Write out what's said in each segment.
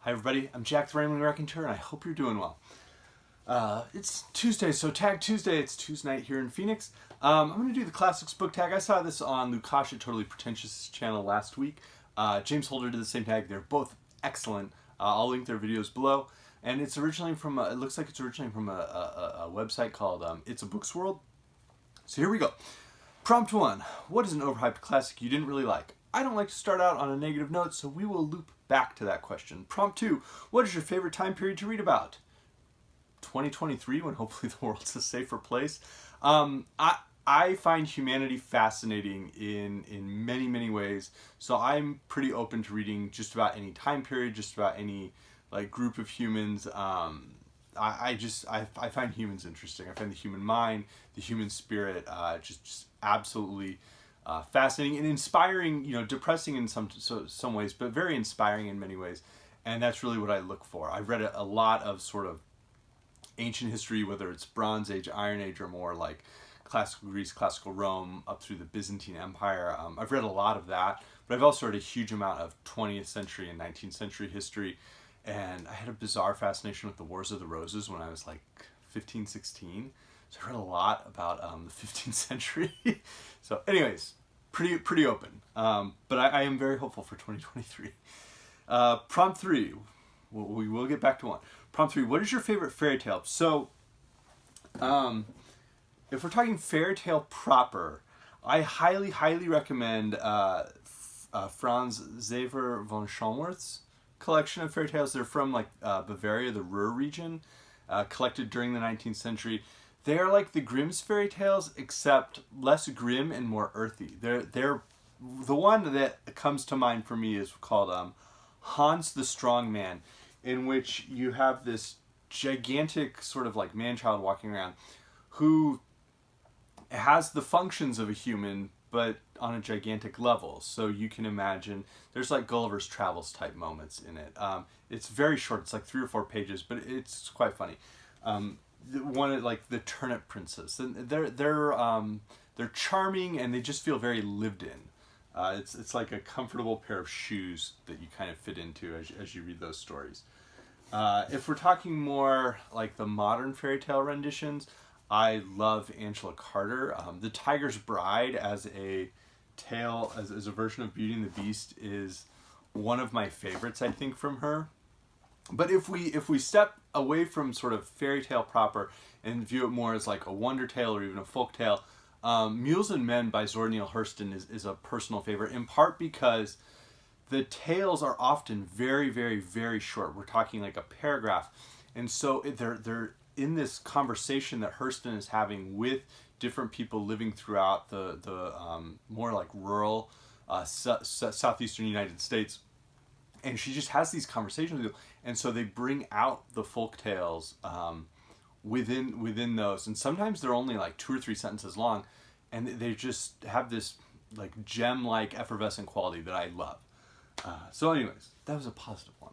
Hi everybody, I'm Jack the Rambling Raconteur, and I hope you're doing well. It's Tuesday, so Tag Tuesday. It's Tuesday night here in Phoenix. I'm going to do the Classics book tag. I saw this on Lukash at Totally Pretentious channel last week. James Holder did the same tag. They're both excellent. I'll link their videos below. And it's originally from, it looks like it's originally from a website called It's a Books World. So here we go. Prompt 1. What is an overhyped classic you didn't really like? I don't like to start out on a negative note, so we will loop back to that question. Prompt 2. What is your favorite time period to read about? 2023, when hopefully the world's a safer place. I find humanity fascinating in many, many ways. So I'm pretty open to reading just about any time period, just about any like group of humans. I find humans interesting. I find the human mind, the human spirit, just absolutely fascinating and inspiring. You know, depressing in some ways, but very inspiring in many ways. And that's really what I look for. I've read a lot of sort of ancient history, whether it's Bronze Age, Iron Age, or more like classical Greece, classical Rome, up through the Byzantine Empire. I've read a lot of that, but I've also read a huge amount of 20th century and 19th century history. And I had a bizarre fascination with the Wars of the Roses when I was like 15, 16. So I read a lot about the 15th century. So anyways, pretty open. But I am very hopeful for 2023. Prompt 3. We will get back to 1. Prompt 3. What is your favorite fairy tale? So, if we're talking fairy tale proper, I highly, highly recommend Franz Xaver von Schönwerth's collection of fairy tales. They're from like Bavaria, the Ruhr region, collected during the 19th century. They are like the Grimm's fairy tales, except less grim and more earthy. They're the one that comes to mind for me is called Hans the Strong Man, in which you have this gigantic sort of like man-child walking around who has the functions of a human, but on a gigantic level. So you can imagine there's like Gulliver's Travels type moments in it. It's very short. It's like 3 or 4 pages, but it's quite funny. One of like the Turnip Princess, and they're charming and they just feel very lived in. It's like a comfortable pair of shoes that you kind of fit into as you read those stories. If we're talking more like the modern fairy tale renditions, I love Angela Carter. The Tiger's Bride as a tale, as a version of Beauty and the Beast, is one of my favorites, I think, from her. But if we step away from sort of fairy tale proper and view it more as like a wonder tale or even a folk tale, Mules and Men by Zora Neale Hurston is a personal favorite, in part because the tales are often very, very, very short. We're talking like a paragraph. And so they're in this conversation that Hurston is having with different people living throughout the more like rural southeastern United States. And she just has these conversations with you. And so they bring out the folk tales within those. And sometimes they're only like 2 or 3 sentences long. And they just have this like gem-like effervescent quality that I love. So anyways, that was a positive one.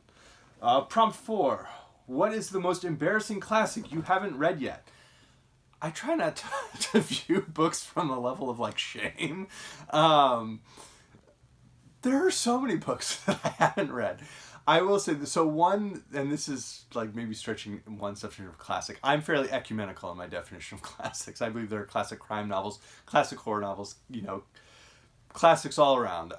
Prompt 4. What is the most embarrassing classic you haven't read yet? I try not to view books from a level of like shame. There are so many books that I haven't read. I will say this. So one, and this is like maybe stretching one definition of classic. I'm fairly ecumenical in my definition of classics. I believe there are classic crime novels, classic horror novels, classics all around.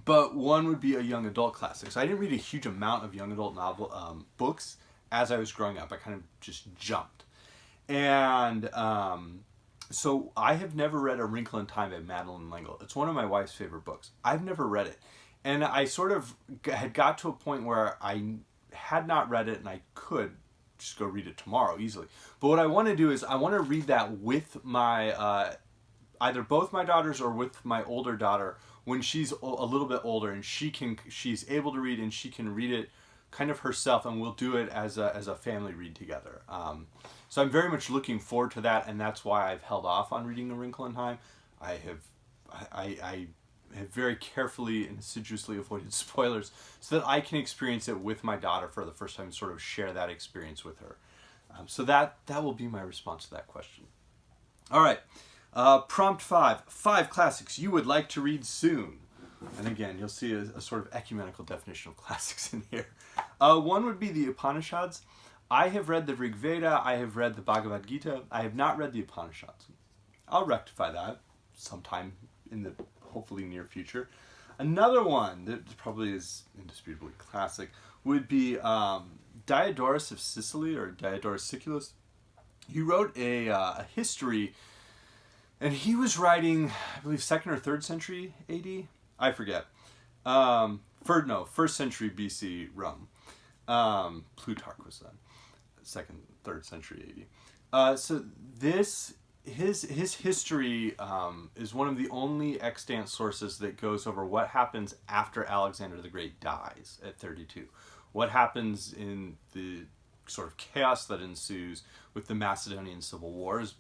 But one would be a young adult classic. So I didn't read a huge amount of young adult novel books as I was growing up. I kind of just jumped. And so I have never read A Wrinkle in Time by Madeline. It's one of my wife's favorite books. I've never read it. And I sort of had got to a point where I had not read it and I could just go read it tomorrow easily. But what I want to do is I want to read that with my, either both my daughters or with my older daughter when she's a little bit older and she's able to read and she can read it kind of herself, and we'll do it as a family read together. So I'm very much looking forward to that, and that's why I've held off on reading A Wrinkle in Time. I have very carefully and assiduously avoided spoilers so that I can experience it with my daughter for the first time and sort of share that experience with her. So that will be my response to that question. All right. Prompt 5. 5 classics you would like to read soon. And again, you'll see a sort of ecumenical definition of classics in here. One would be the Upanishads. I have read the Rig Veda, I have read the Bhagavad Gita, I have not read the Upanishads. I'll rectify that sometime in the hopefully near future. Another one that probably is indisputably classic would be Diodorus of Sicily, or Diodorus Siculus. He wrote a history, and he was writing, I believe, 2nd or 3rd century AD? I forget. First century BC Rome. Plutarch was then 2nd, 3rd century AD. So his history is one of the only extant sources that goes over what happens after Alexander the Great dies at 32. What happens in the sort of chaos that ensues with the Macedonian civil wars.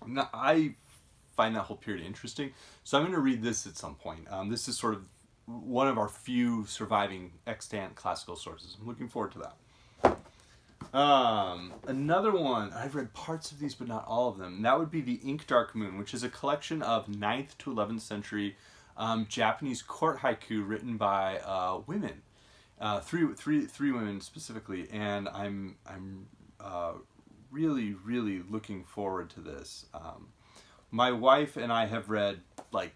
Now, I find that whole period interesting, so I'm going to read this at some point. This is sort of one of our few surviving extant classical sources. I'm looking forward to that. Another one, I've read parts of these but not all of them, and that would be the Ink Dark Moon, which is a collection of 9th to 11th century Japanese court haiku written by women. Three women specifically, and I'm really looking forward to this. My wife and I have read like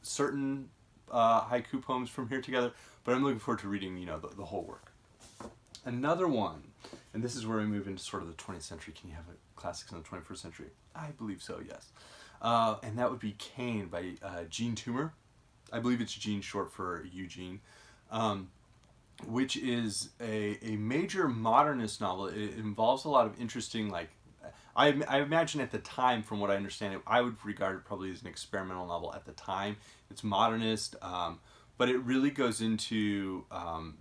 certain haiku poems from here together, but I'm looking forward to reading the whole work. Another one, and this is where we move into sort of the 20th century. Can you have classics in the 21st century? I believe so, yes. And that would be Cain by Jean Toomer. I believe it's Jean short for Eugene. Which is a major modernist novel. It involves a lot of interesting, like, I imagine at the time, from what I understand, I would regard it probably as an experimental novel at the time. It's modernist, but it really goes into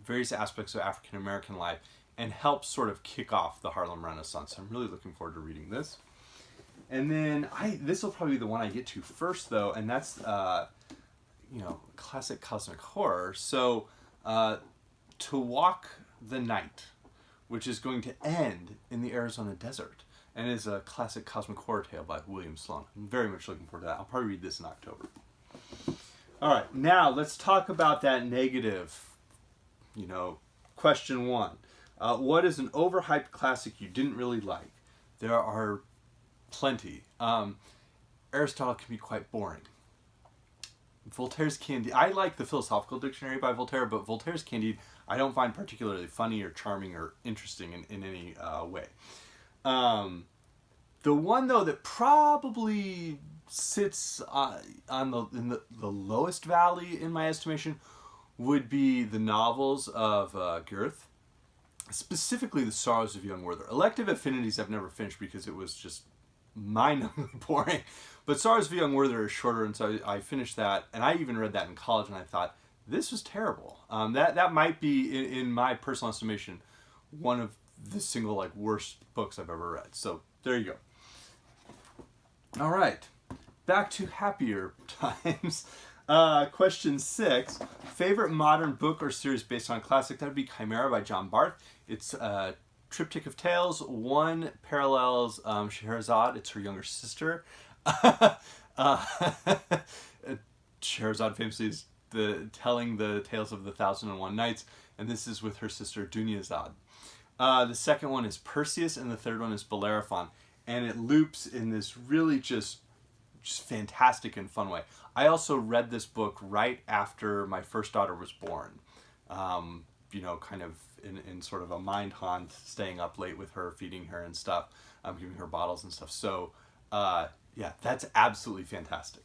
various aspects of African American life and helps sort of kick off the Harlem Renaissance. I'm really looking forward to reading this. And then this will probably be the one I get to first, though, and that's classic cosmic horror. So To Walk the Night, which is going to end in the Arizona desert, and is a classic cosmic horror tale by William Sloane. I'm very much looking forward to that. I'll probably read this in October. All right, now let's talk about that negative, question one. What is an overhyped classic you didn't really like? There are plenty. Aristotle can be quite boring. Voltaire's Candide. I like the Philosophical Dictionary by Voltaire, but Voltaire's Candide I don't find particularly funny or charming or interesting in any way. The one, though, that probably sits in the lowest valley in my estimation would be the novels of Goethe, specifically The Sorrows of Young Werther. Elective Affinities I've never finished because it was just mind-numbingly boring. But Sorrows of Young Werther is shorter, and so I finished that, and I even read that in college, and I thought, this was terrible. That might be, in my personal estimation, one of the single worst books I've ever read. So there you go. All right, back to happier times. Question 6: favorite modern book or series based on a classic? That would be Chimera by John Barth. It's a triptych of tales. One parallels Scheherazade. It's her younger sister. Scheherazade famously is telling the tales of the 1001 Nights, and this is with her sister Dunyazad. The second one is Perseus, and the third one is Bellerophon, and it loops in this really just fantastic and fun way. I also read this book right after my first daughter was born, kind of in sort of a mind haunt, staying up late with her, feeding her and stuff, giving her bottles and stuff. So yeah, that's absolutely fantastic.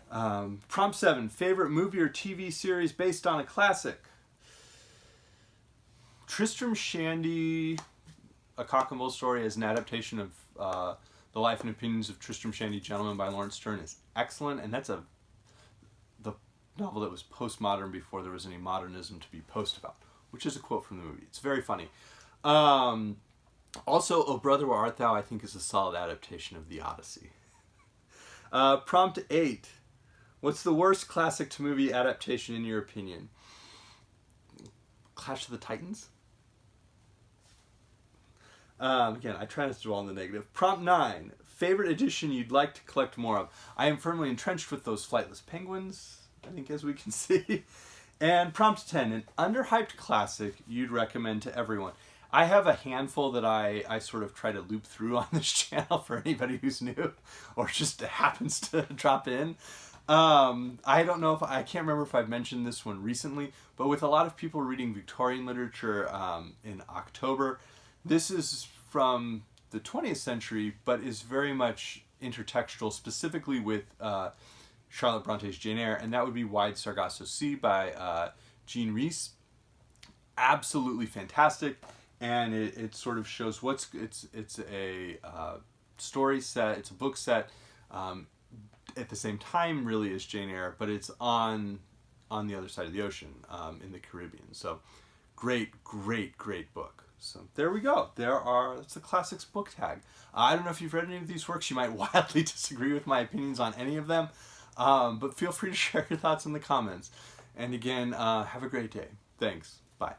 Prompt 7, favorite movie or TV series based on a classic? Tristram Shandy, A Cock and Bull Story, as an adaptation of The Life and Opinions of Tristram Shandy, Gentleman by Lawrence Stern, is excellent, and that's the novel that was postmodern before there was any modernism to be post about, which is a quote from the movie. It's very funny. Also, O Brother, Where Art Thou, I think, is a solid adaptation of the Odyssey. Prompt 8. What's the worst classic to movie adaptation in your opinion? Clash of the Titans? Again, I try not to dwell on the negative. Prompt 9. Favorite edition you'd like to collect more of? I am firmly entrenched with those Flightless Penguins. I think, as we can see. And prompt 10, an underhyped classic you'd recommend to everyone. I have a handful that I sort of try to loop through on this channel for anybody who's new or just happens to drop in. I don't know if I can't remember if I've mentioned this one recently, but with a lot of people reading Victorian literature in October, this is from the 20th century, but is very much intertextual, specifically with Charlotte Bronte's Jane Eyre, and that would be Wide Sargasso Sea by Jean Rhys. Absolutely fantastic, and it sort of shows it's a story set, it's a book set at the same time really as Jane Eyre, but it's on the other side of the ocean in the Caribbean. So great book. So there we go. That's the classics book tag. I don't know if you've read any of these works. You might wildly disagree with my opinions on any of them, but feel free to share your thoughts in the comments. And again, have a great day. Thanks. Bye.